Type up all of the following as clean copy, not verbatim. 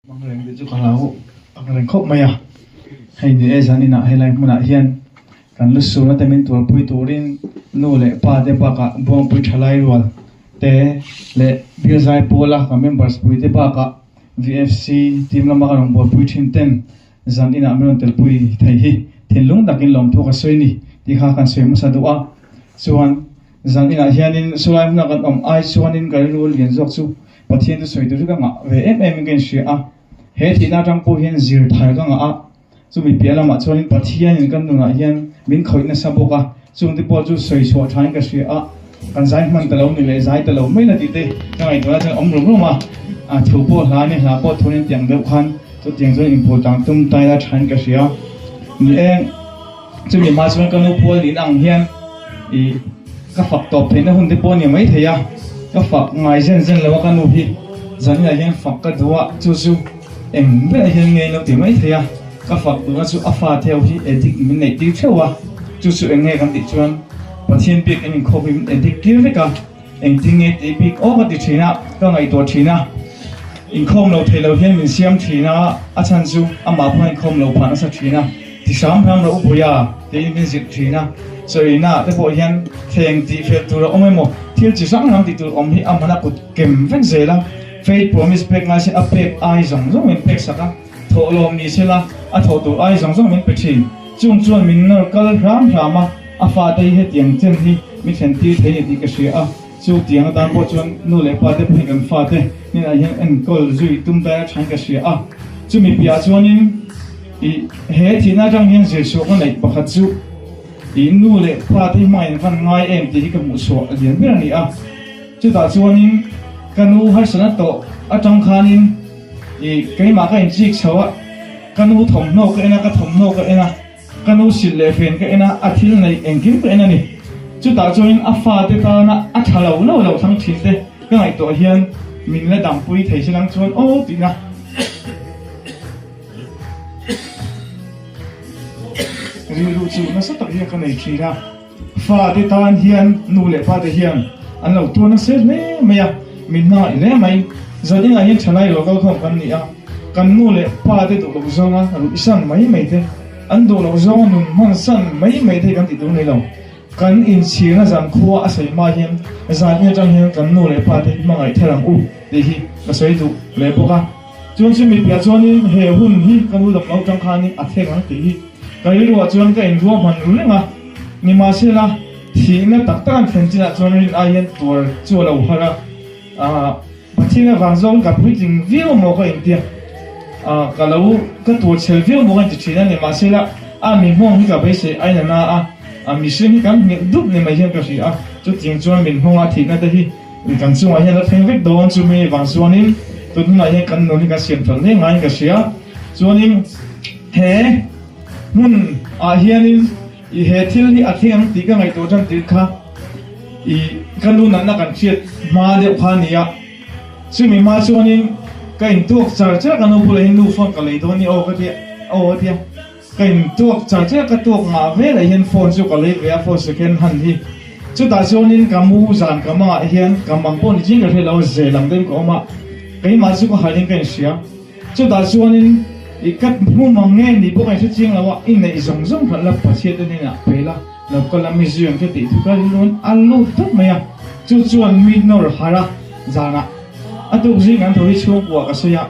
mang reng de chu kalau ang reng khop maya hay ni e zan ina helai muna hian kan lu su na temin tur pui turin nu le pa te pa ka bong pui thalai rual te le birzai pola ka members pui te pa ka VFC team lama ka rong bor pui thin ten zan ina meron tel pui thai hi thinlung dakin lom thu ka soini ti kha kan soi musa duwa chuan zan ina hianin sulai muna kan ai chuanin kai rul lian jok chu pathian tu soi tu ka nga ve em gen shi a he thi na tang po hian zir thai ka nga a chu mi piala ma chuanin pathian in kan nuna hian min khoina saboka chung ti po chu soi so thain ka shi a kan zai man talo ni le zai talo mai na ti te ngai to cha om rum ma a thu po hla ni hla po thunin tiang deuh khan chu tiang zo important tum tai la thain ka shi a ni eng chu mi ma chuan kan nu pol in ang hian i ka fak top theina hun te po ni mai theya ka fak ngai zen zen lewa kan nu hi zan ya hian fak ka duwa chu chu eng be hian ngei lo ti mai theya ka fak tu chu afa theo hi edik min nei ti thewa chu chu eng nge kan ti chuan pathian pik en khobi edik ti ve ka eng ting e ti pik o ka ti thina ka ngai to thina in khom lo thelo hian min siam thina a chan chu ama phai khom lo phana sa thina ti sam pham lo upuya te in zit thina so ina te bo hian theng ti fel tu ro omemo thil chi sang nang ti tu om hi amana put kem ven zela faith promise pek nga se apek ai zong zong min pek saka tho lom ni sela a tho tu ai zong zong min pe thin chung chuan min ner kal ram rama a fa dei he tiang chen hi mi chen ti thei ti ka sia a chu tiang dan po chuan nu le pa te phi kan fa te ni a hian en kol zui tum ta than ka sia a chu mi pia chuanin i he thina jang hian zir so kan nei pakhat chu i nu le pa te mai kan ngai em ti ka mu so lian be ni a chu ta chuanin kanu har sana to atang khanin i kai ma ka in chik chawa kanu thom no ka ena ka thom no ka ena kanu sil le fen ka ena athil nei engkim ka ena ni chu ta join afa te ta na a thalo lo lo thang thil te ka ngai to hian min le dam pui thei silang chuan o ti na ri lu chu na sa tak hian ka nei thira fa te ta hian nu le fa te hian an lo tu na se me maya min na le mai zani nga hian thalai lo kal khom kan ni a kan nu le pa te tu lo zonga ru isan mai te an do lo zonga nun man san mai te kan ti tu nei lo kan in china zan khuwa a sei ma hian zan hian chang hian kan nu le pa te mangai tharam u te hi ka sei tu le boka chuan chu mi pia chuan in he hun hi kan u dam lo chang khanin a theng ang ti hi kai ru a chuan ka in ruam han ru lenga ni ma se la thi na tak tak an thlen china chuan in a hian tur chu lo hara pathina wang zong ka puting view mo ko india kalau ka tu chel view mo kan china ni ma se la a mi hong hi ka be se ai na a mi sin hi kan ni dup ni mai hian ka si a chu ting chuan min hong a thina te hi kan chu a hian la theng vek don chu mi wang zuanin tu na hian kan no ni ka siam thon le ngai ka sia chuanin he mun a hianin i he thil hi a theng ti ka ngai to chan ti kha i kanu na kan chiat ma de khania sumi ma chuanin kain tuak char cha kanu pula hin lu phone ka lei doni o ka dia kain tuak char cha ka tuak ma ve la hian phone chu ka lei ve a phone second hand hi chu ta chuanin kamu zan kama hian kamang pon jing ka helo ze lam den ko ma kai ma chu ko halin kain sia chu ta chuanin i kat mu mang nge ni bo kai chu ching lawa in nei zong zong phat la phachiat ni na pela lo ko la mi zion ke ti thu ka lun alu thot maya chu chuan mi nor hara zana atu jing an thoi chu wa ka sia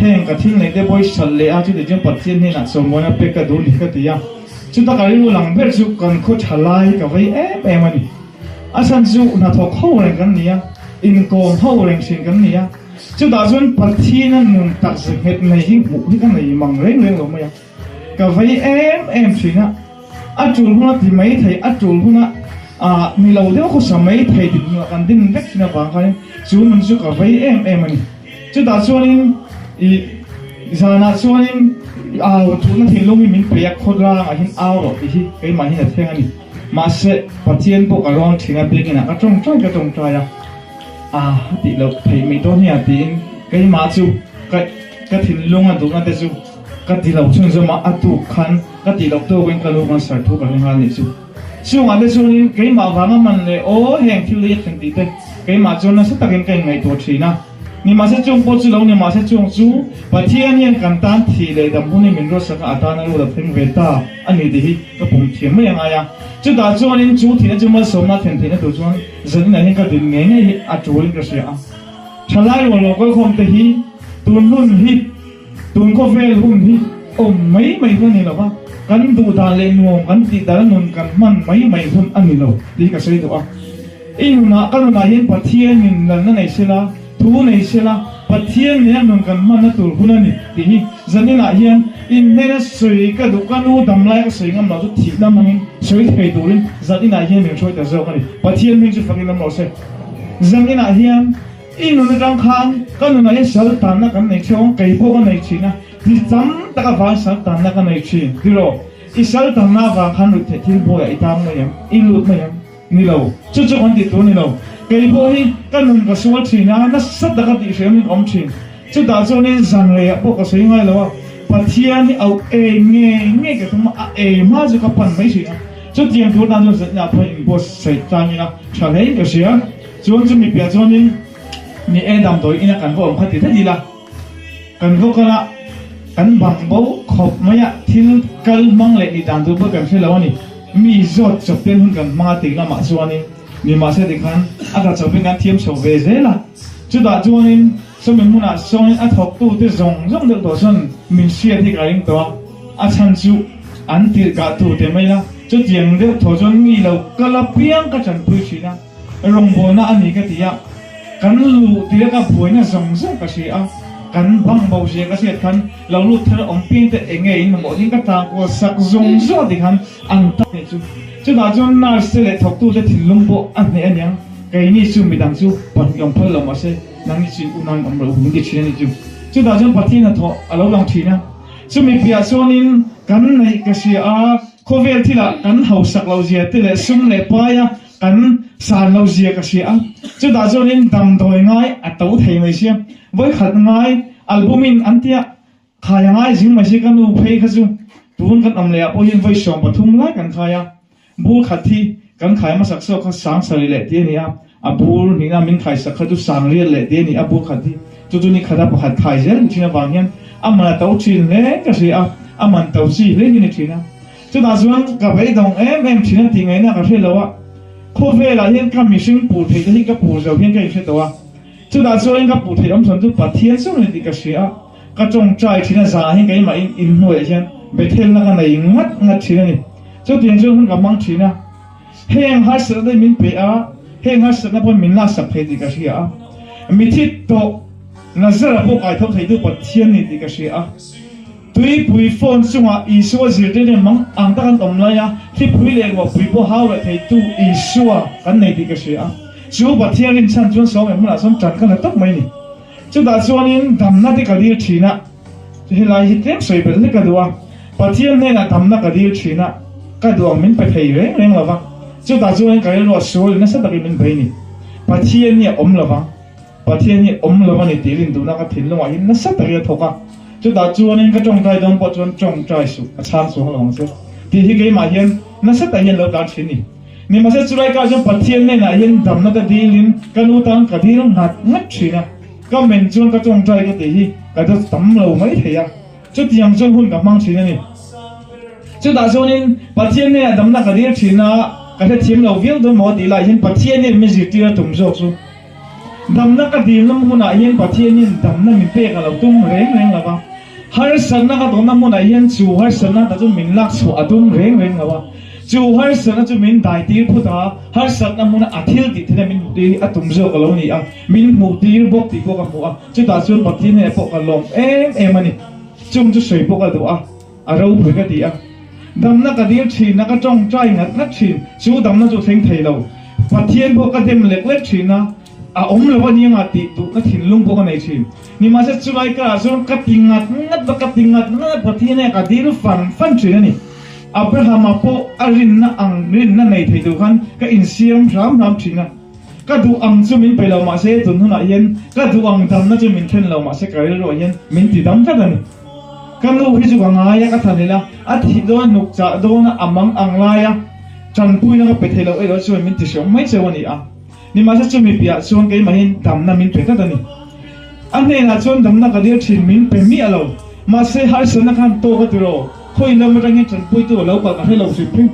heng ka thing nei te boy sal le a chu de jam pathian ni na so mona pe ka du ni ka ti ya chu ta ka ru lang ber chu kan kho thalai ka vai em ani asan chu na thok ho reng kan ni ya in kong ho reng sin kan ni ya chu da chuan pathian an nun tak se het nei hi mu hi kan nei mang reng lo maya ka vai em sina a chul huna ti mai thei a chul huna mi lo de ko samai thei ti kan din vek na ba khan chu mun chu ka vai em ani chu da chuanin i zana chuanin tu na thin longi min pe khodra a hin aw ro ti hi kai ma hi na theng ani ma se pathian bo ka ron thina pe kina ka tong tra ya ti lo thei mi to ni a tin kai ma chu ka thin longa du na te chu ka ti lo chun zo ma atu khan ka ti lo to wen ka lo ma sar thu ka ngal ni chu chu nga le chu ni kai ma wanga man le o heng thil le theng ti te kai ma chu na sa takin kai ngai to thina ni ma se chung po chu lo ni ma se chung chu pathian hian kan tan thi le dam huni min ro saka atana ro da pheng ve ta ani de hi ka pum thiam mai anga ya chu da chuan in chu thina chu ma som na then thina tu chuan zan na hin ka din nge nge hi a chuin ka sia thalai lo ko khom te hi tun hun hi tun ko vel hun hi mai mai ko ni lo ba kan du da le nuam kan ti da nun kan man mai hun ani lo di ka sei do a in na kan na hin pathian min na nei sila thu nei sila pathian ne nun kan man na tur hun ani ti hi zanin a hian in ne na sui ka du kan u dam lai ka sui ngam na tu thi na mangin sui thei turin zanin a hian min choi ta zo ani pathian min chu fangin nam lo se zanin a hian in nun rang khan kan na hian sal tan na kan nei chong kai po kan nei china di cham ta ka va sal tan na kan nei chin diro i sal tan na va khan ru the thil bo ya itam na yam i lut na yam ni lo chu chu kan ti tu ni lo kai bo hi kan nun ka sual china na sat da ka ti shem ni om chin chu da zo ni zan le ya po ka sei ngai lo pathian ni au nge ka tum a ma zu ka pan mai chi chu tiang tu na zo zat na pha in bo sai ta ni na cha le ka sia chuan chu mi pia chuan ni dam doi ina kan vo om khati tha di la kan vo kala kan bang bo khop maya thil kal mang le ni dan tu bo kan se lo ni mi zot chop ten hun kan ma ti na ma chuani ni ma se de khan aga chop kan thiam so ve ze la chu da chuanin so min huna song a thok tu te zong de do son min sia thi ka ring to a chan chu an tir ka tu te mai la chu tiang de tho chon mi lo kala piang ka chan pu chi na rong bo na ani ka ti ya kan lu ti ka phoi na zong ka si a kan bang bau se ka se kan lo lu thar om pin te enge in mo ding ka ta ko sak zong zo di kan an ta ne chu da jon na se le thok tu te thilung bo an ne anyang kai ni chu mi dang chu pan yom phol lo ma se nang ni chin unan om ro hung ge chin ni chu da jon pati na tho alo lang thi na chu mi pia sonin kan nei ka si a khovel thila kan hau sak lo je te le sum le pa ya kan san lo zia ka si a chu da zonin dam doi ngai a to thei mai sia voi khat ngai albumin antia khaya ngai jing mai si kan u phei kha chu tun kan am le a poin voi som pathum lai kan khaya bul khathi kan khai ma sak so kha sang sari le ti ni a bul ni na min khai sak khatu sang le le ti ni a bul khathi chu chu ni khada pa khat khai zer china wangyan amana to chin le ka si a aman to chi le ni china chu da zuan ka bei dong em china ti ngai na ka the lo a khu ve la hian ka mi sing pu thei hi ka pu zo hian ka se to a chu da zo in ka pu thei om son chu pathian so ni ka sia ka chong chai thina za hi kai ma in noi hian be thel na ka nei ngat thina ni chu tiang zo hun ka mang thina heng ha sa de min pe a heng ha sa na pon min la sak phei ti ka sia mi thit to na zara po kai thok thei tu pathian ni ti ka sia tui pui phone sunga isua zirte ne mang ang ta kan tom la ya thi pui le wa pui po haw le thei tu isua kan nei ti ka sia chu pathian in chan chuan so me mula som chan kan tok mai ni chu da chuan in dam na ti ka dir thina hi lai hi tlem sei bel ne ka duwa pathian ne na dam na ka dir thina ka duang min pe thei reng lawa chu da chuan ka ro so na sa ta min bai ni pathian ni om lawa pathian ni om lawa ni tilin du na ka thin lo wa hin na sa ta ri thoka chu da chuan in ka chong tai dong po chuan chong trai su a chan su long se ti hi ke ma hian na sa ta hian lo da thin ni ma se churai ka jo pathian ne na hian dam na ta dilin ka nu tang ka dir ngat thina ka men chuan ka chong trai ka ti hi ka do tam lo mai theya chu tiang chuan hun ka mang thina ni chu da chuan in pathian ne dam na ka dir thina ka the thim lo vil do mo ti lai hian pathian ne mi zi ti ra tum zo chu dam na ka dil nam huna hian pathian ni dam na mi pe ka lo tum reng la ba har san na ka to na mo na hian chu har san na ta chu min lak chu atum reng la ba chu har san na chu min dai ti phuta har san na mo na athil ti thena min ti atum zo ka lo ni a min mu ti bok ti ko ka mu a chu ta chu pathian ne po ka lom em ani chum chu sei po ka do a ro phu ka ti a dam na ka dir thi na ka chong trai ngat thin chu dam na chu theng thei lo pathian po ka dem lek thin na a om lo ni nga ti tu na thin lung po ka nei thin ni ma se chulai ka so ka tingat na pathian ne ka dir fan thin ni Abraham po arin na nei thei tu khan ka in siam ram thin na ka du ang chu min pe lo ma se tun huna yen ka du ang dam na chu min then lo ma se ka ro yen min ti dam ka ni kan lu hi chu nga ya ka thanila a thi do nuk cha do na amang ang la ya chan pui na ka pe thei lo e lo chu min ti so mai che wani a ni ma se chu mi pia chuan ke ma hin dam na min pe ta ni anh này là chọn đam na cái điều chỉnh mình phải mi alo mà sẽ hai sân là khăn to cái điều khôi lâm đang nghe chân bôi tu lâu cả hai lâu xịt phim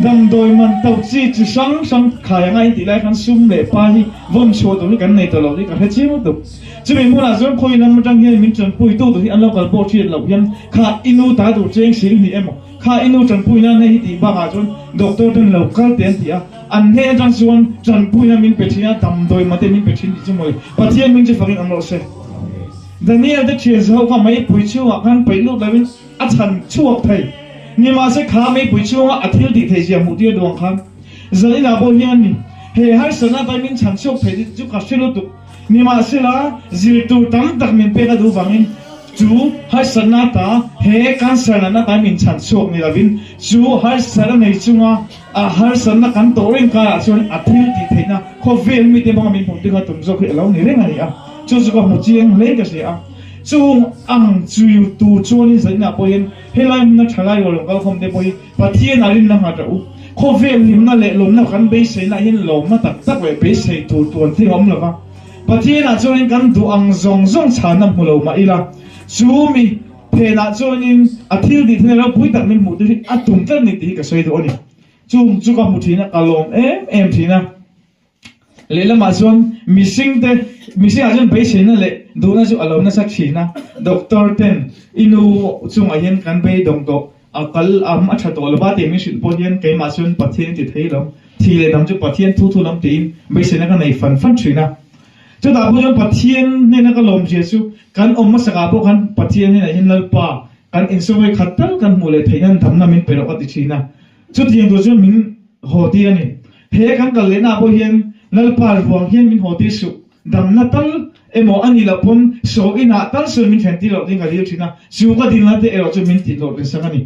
đam đôi man tàu chỉ sáng khai ngay thì lại khăn sum lệ pa hi vốn số tụi cái này tụi lâu đi cả hai chiếc một chứ mình muốn là chọn khôi lâm đang nghe mình chân bôi tu thì anh lâu cả bộ chuyện lâu hiền khá inu ta đủ chơi xính thì em khá inu chân bôi na này thì ba cái chọn doctor tên lâu cả tiền thì anh nghe trang chọn chân bôi na mình bị chuyện đam đôi mà tên mình bị chuyện gì chứ mới và thiên mình chỉ phải anh lâu sẽ Daniel đã chia sẻ qua mấy buổi chiều à kan phải lúc đấy ăn chăn chuộc thầy nhưng mà sẽ khá mấy buổi chiều à thiếu đi thầy gì một điều đồ khác giờ này là bao nhiêu nhỉ hệ hai sân à tại mình chăn chuộc thầy chú cả xe lô tục nhưng mà sẽ là dìu tu tắm đặc mình bê cái đồ vàng chú hai sân à ta hệ can sân à tại mình chăn chuộc này là vin chú hai sân này chung à hai sân à kan tổ lên cả cho à thiếu đi thầy na khó về mình tìm bằng mình một tiếng tụm dọc hệ lâu này đấy này à chú có một chiếng lấy cái gì à chú ăn chui tu cho nên sẽ là bồi hay là nó trả lại rồi cái không để bồi và thiên là linh năng hạt đâu khó về mình là lệ lồng nào cần bế sẽ là hiện lồng mà tắc về bế sẽ tu tuần thì không là và thiên là cho nên cần tu ăn rong chán nằm hồ mà ý là chú mi thế là cho nên à thiếu đi thế là bồi đặt mình một cái à tụng tất này thì cái xoay đó này chú có một thiên là cả lồng em thiên là lệ là mà chọn missing à chọn base na lệ đủ na chú alo na sắc chỉ na doctor ten inu chung à hiền can bay đồng độ akal à chặt tổ là ba tiền mình sử dụng hiền cái mà chọn bắt thiên thì thấy lắm thì lệ đam chú bắt thiên thu lắm tiền base na cái này phân chỉ na chú đã bao nhiêu bắt thiên nên cái lồng Jesus can mà sắc abo can bắt thiên nên là hiền lal pa can insoi khát tal can mule thấy nhân thầm na mình pero cái chỉ na chú tiền đồ chú mình hồ tiền này he can cái lệ na bao hiền lalpal huang hian min hoti su dam na tal emo ani la pon so ina tal so min thenti lo ding ali thina su ka din la te ero chu min ti lo rin sangani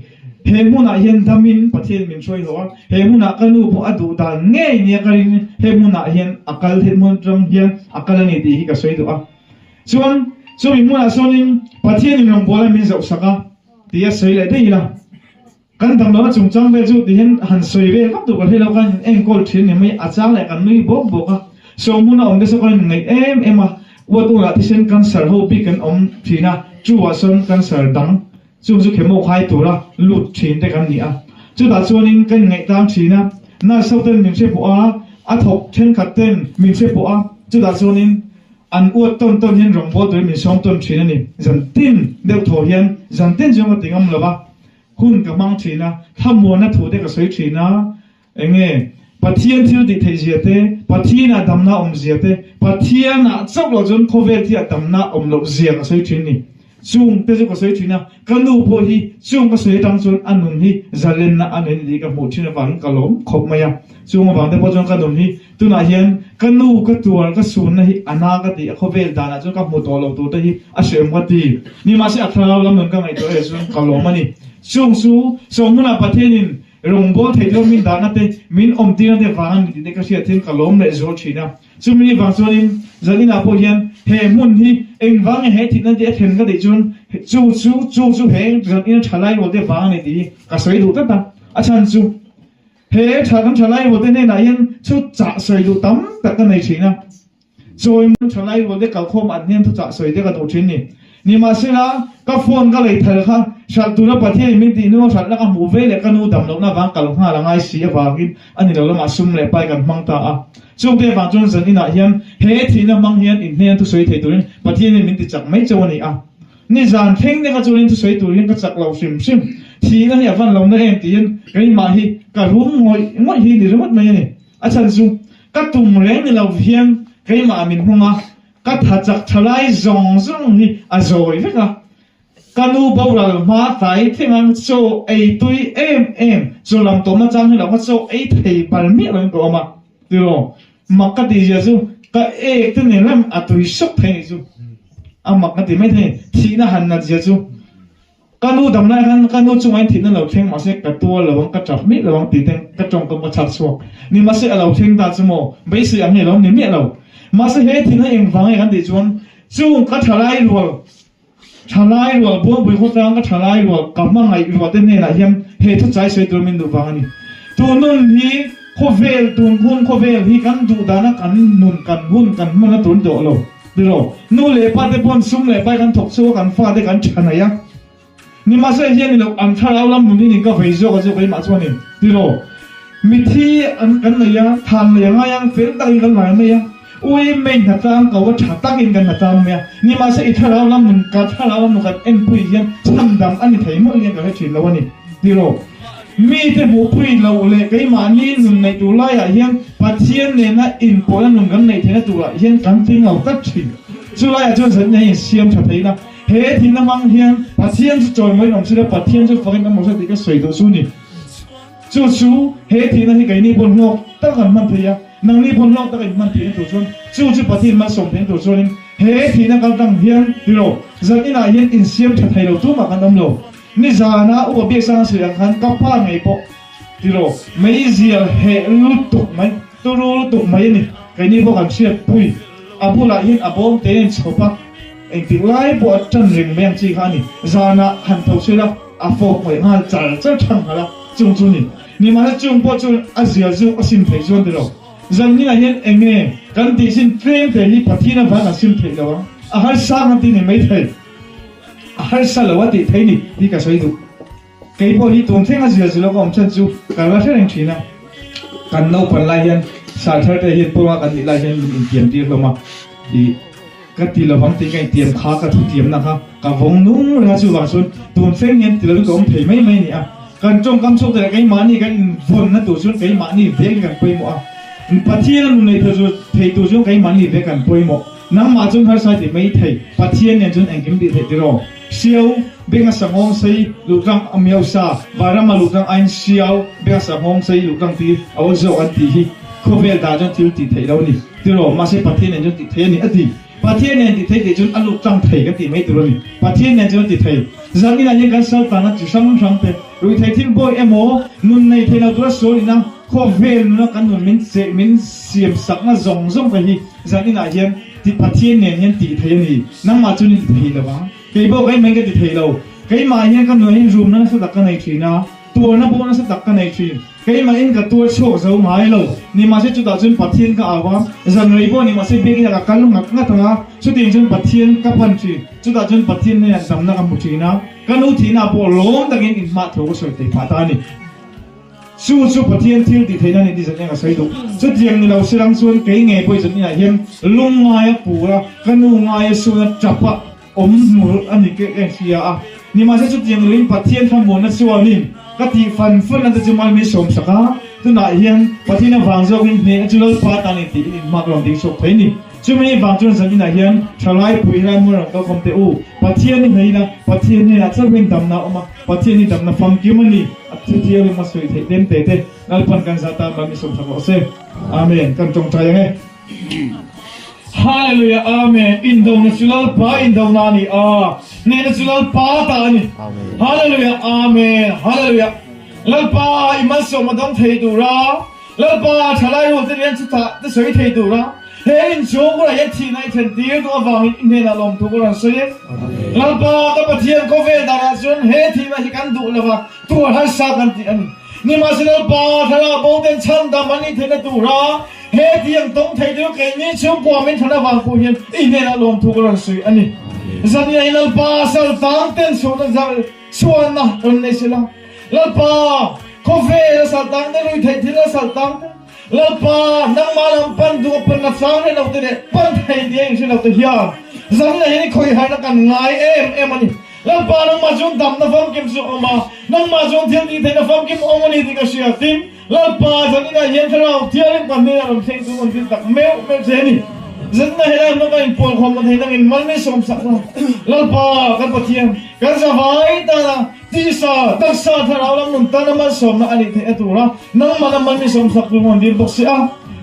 he muna hian damin pathian min soi lo he muna kanu bo adu da nge ni karin he muna hian akal he mon trong hian akal ani ti hi ka soi do a chuan so min muna sonin pathian min rong bola min zau saka tia soi le dei la kan dang lo chung chang ve chu ti hian han soi ve kap tu ka helo kan engkol thin ni mai achang le kan nui bok boka so muna om de so kan nei em wa tu la ti sen kan sar ho pi kan om thina chu wa son kan sar dang chu khemo khai tu la lut thin te kan ni a chu da chuanin kan ngai tam thina na so ten min se po a thok then khat ten min se po a chu da chuanin an uat ton hian rong bo tu min som ton thina ni zan tin deu tho hian zan tin jong tingam lova hun ka mang thina thammo na thu de ka soi thina enge pathian thil di thei ziate pathina damna om ziate pathiana chok lo jon khovel thi damna om lo zia ka soi thini chung te ka soi thina kanu pho hi chung ka soi tang chon anun hi zalen na anen di ka mu thina wang kalom khop maya chung wang te pho jon kanun hi tuna hian kanu ka tuar ka sun na hi ana ka ti khovel dana chon ka mu to lo tu te hi a sem ka ti ni ma se athra lam non ka ngai to e chon kalom ani chung su so muna pathianin rong bol thei lo min dana te min om tina te wang ni te ka sia thin kalom le zo thina chumi wang chuanin zalina po hian he mun hi eng wang he thina te then ka de chun chu he zan in thalai wo te wang ni ti ka soi du ta a chan chu he thakan thalai wo te ne na hian chu cha soi du tam ta ka nei thina choi mun thalai wo te kal khom an hian thu cha soi te ka do thin ni ni ma sila ka phone ka lei thal kha sal tu na pathian min ti no sal la ka mu ve le ka nu dam lo na wang kal nga la ngai si awangin ani lo ma sum le pai kan mang ta a chung te wang chon zan ina hian he thi na mang hian in hian tu soi thei turin pathian min ti chak mai chawani a ni zan theng ne ka churin tu soi turin ka chak lo sim thi na ya van lo na em ti hian kai ma hi ka rum ngoi hi ni remat mai ni a chan chu ka tum reng ni lo hian kai ma min hunga ka tha chak thalai zong hi a zoi ve ka kanu bawral ma tai thengan so ei tui em so lam to ma chang la so ei thei pal mi lam to ma tiro makka ti ja su ka e tu ne lam atui sok thei su a makka ti mai thei thi na han na ja su kanu dam na kan kanu chungai thi na lo theng ma se ka to lo ka chap mi lo ti teng ka chong ko ma chat so ni ma se a lo theng ta chu mo bai su yang he lo ni mi lo ma se he thi na eng wang kan ti chuan chung ka thalai rual thalai rual bo bui ko tang ka thalai rual ka ma ngai rual te ne la hiam he thu chai soi tur min du wang ni tu nun hi khovel tun hun khovel hi kan du dana kan nun kan hun kan mana tun do lo rồi nu lệ pa te pon sum lệ pa kan thok so kan fa te kan chana ya ni ma se hian ni lo am tharau lam mun ni ka vei zo ka zo kai ma chuan ni rồi mi thi an kan nei ya than le nga yang fel dai kan lai me ya ui men na tang ka wa tha takin kan na tang me ni ma se tharau lam mun ka tharau lam kan en pui hian cham dam ani thei mo ni ka he thin lo ni rồi mi te bu pui lo le kai ma ni nun nei tu lai ya hian pathian ne na in po na nun kan nei thena tu la hian kan ting ngau tat thin chu lai ya chuan san nei siam tha thei na he thin na mang hian pathian chu choi moi nom chu pathian chu fakin na mo sa ti ka soi do su ni chu he thin na hi kai ni bon lok ta kan man thei ya nang ni bon lok ta kai man thei tu chuan chu pathian ma som thei tu chuan he thin na kal tang hian ti lo zan ina hian in siam tha thei lo tu ma kan nom lo ni zana u bi sang se khan ka pa ngai po ti lo mai zia he lu tu mai tu lu tu mai ni kai ni bo kan sia pui abula hin abom te en chopa en ti lai bo chan ring meng chi khani zana han tho se la a fo mai ha chal chal thang hala chung chu ni ma chung po chu a zia zu a sim thei zon de lo zan ni la hian enge kan ti sin train te hi pathina ba na sim thei lo a har sa na ti ni mai thei har sa lo ti thei ni ti ka soi du cái bộ đi tuần thiên là gì lo còn chân chú cả là thế này chỉ na cần nấu phần lai hiền sản xuất để hiền bùa cần đi lai hiền tiền tiền không mà thì cái tiền là phẳng tiền cái tiền khá cái thu tiền na ha cả vòng nung là chú vào xuân tuần thiên hiền thì là cũng thấy mấy mấy nè cần trong cảm xúc thì cái má này cái vốn nó tổ xuân cái má này về cái quay mỏ phát thiên này thì tổ xuân cái má này về cái quay mỏ nắm má chúng har sai thì mấy thầy phát thiên này chúng anh kiếm đi thầy rồi siêu bên sang hong say lục răng amiao sa và ram lục răng anh siêu bên sang hong say lục răng thì ao zo anh thì khovel đã cho thiếu thì thấy đâu nè từ rồi mà sẽ phát thiên này cho thì thấy nè thì phát thiên này thì thấy thì chúng anh lục răng thấy cái thì mấy từ rồi phát thiên này cho thì thấy rằng như là những cái sao ta nó chỉ sang răng thế rồi thấy thiên boy em ó nun này thấy nào tôi số đi năng khovel nó căn nun mình xiêm sắc nó rong rong cái gì rằng như là hiện thì phát thiên này hiện thì thấy nè năng mà cho nên thì là vắng cái bộ cái mấy cái thì thấy đâu cái mà hiện cái người hiện zoom nó sẽ đặt cái này chỉ na tua nó bộ nó sẽ đặt cái này chỉ cái mà hiện cái tua số dấu máy lâu nhưng mà sẽ chúng ta dùng phát thiên cái áo vàng rằng người bộ nhưng mà sẽ biết cái cái lúc ngắt ngắt thằng số tiền dùng phát thiên các phần chỉ chúng ta dùng phát thiên này làm nó làm một chỉ na cái nút thì na bộ lốm đặc biệt mà thấu sợi thì phát ta này su phát thiên thiếu thì thấy này đi dẫn cái sợi đúng số tiền người lao sẽ đang xuân cái nghề bây giờ như là hiện lung ngay phủ ra cái nu ngay xuân chập á mù anh cái kia à nhưng mà sẽ chút tiền linh phát thiên tham muốn nó siêu nín các thị phần phân là chúng mình sống sạch á tôi nói hiện phát thiên là vàng dầu nín này chúng tôi phát tán thì mặc lòng tiếng sụp thấy nín chúng mình vàng chúng mình là hiện trở lại bùi ra mua rồi không thể u phát thiên này là phát thiên này là chắc mình tầm nào mà phát thiên này tầm là phong kiếm mình đi thứ thiêu mà suy thấy đêm tệ tệ là phần căn gia ta mình sống sạch sẽ amen cần trồng trái nghe Hallelujah, Amen. Indonesia pa Indonani Nenesulal pa tani. Hallelujah, Amen. Hallelujah. Lalpa imaso madam thei dura. Lalpa thalai ho ten chuta te soi thei dura. He in jo ko ya thi nai then ti ko awang in na lom tu ko ran soi. Lalpa ka pathian ko ve dara sun he thi ma hi kan du lawa. Tu har sa kan ti ani. Ni ma silal pa thala bo ten cham da mani thena dura. He tiang tong thei du ke ni chung po men thana wang po hian in na lom tu ko ran soi ani. Zani ai lalpa sal tang ten so na zal suan na on ne sila. Lalpa ko ve sal tang ne lui thei thila sal tang. Lalpa nang malam pan du pan na sang ne lo te pan thei dieng se lo te hian. Zani ai ni khoi har na kan ngai em ani. Lalpa nang ma jun dam na fam kim su oma nang ma jun thian ti thei na fam kim omani ti ka sia tim. Lalpa zani na yen thrau thian pan ne ram thei tu on tin tak meu se ni. Dân này là nó cái buồn không có thấy đang in mất mấy sống sạch rồi, lalpa các bậc thiên, các gia vay ta là tí sa, tất sa thà nào lắm nung ta nó sống là anh thấy tu ra, nang mà nó mất mấy sống sạch luôn còn đi bốc xia,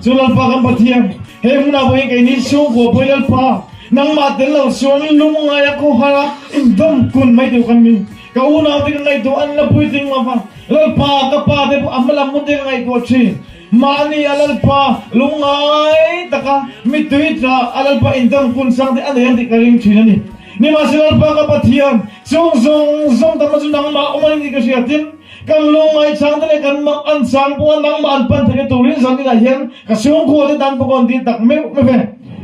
cho lalpa các bậc thiên, hem na với cái ní số của với lalpa, nang mà đến lâu xuống lung ngay cô hara, in dom kun mấy điều con mình, cái u nào thì ngay tu anh là bùi tinh mà vào, lalpa các pa thì âm làm một tiếng ngay tu chi. Mani alalpa lungai taka mituitra alalpa indang kun sang de alen de karing chinani ni masalalpa ka pathian zong tamasu nang ma omani ni kasiatin kan lungai sang de kan mak an sang po nang ma an pan thake turin sang ni la hian ka sung ko de dan po kon di tak me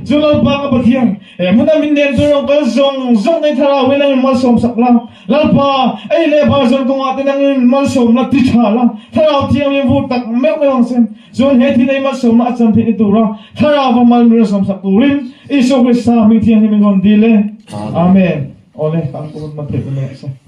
zulal pa ka pathian muna min den durong ka zong nei thara we nang mal som sakla lalpa ei le ba zon ko atin nang mal som na ti thala thara thiam mi vu tak mek me wang sen zon he thi nei mal som na acham phi tura thara ba mal mi som sak turin iso Krista mi thian mi gon dile amen ole kam ko ma the me se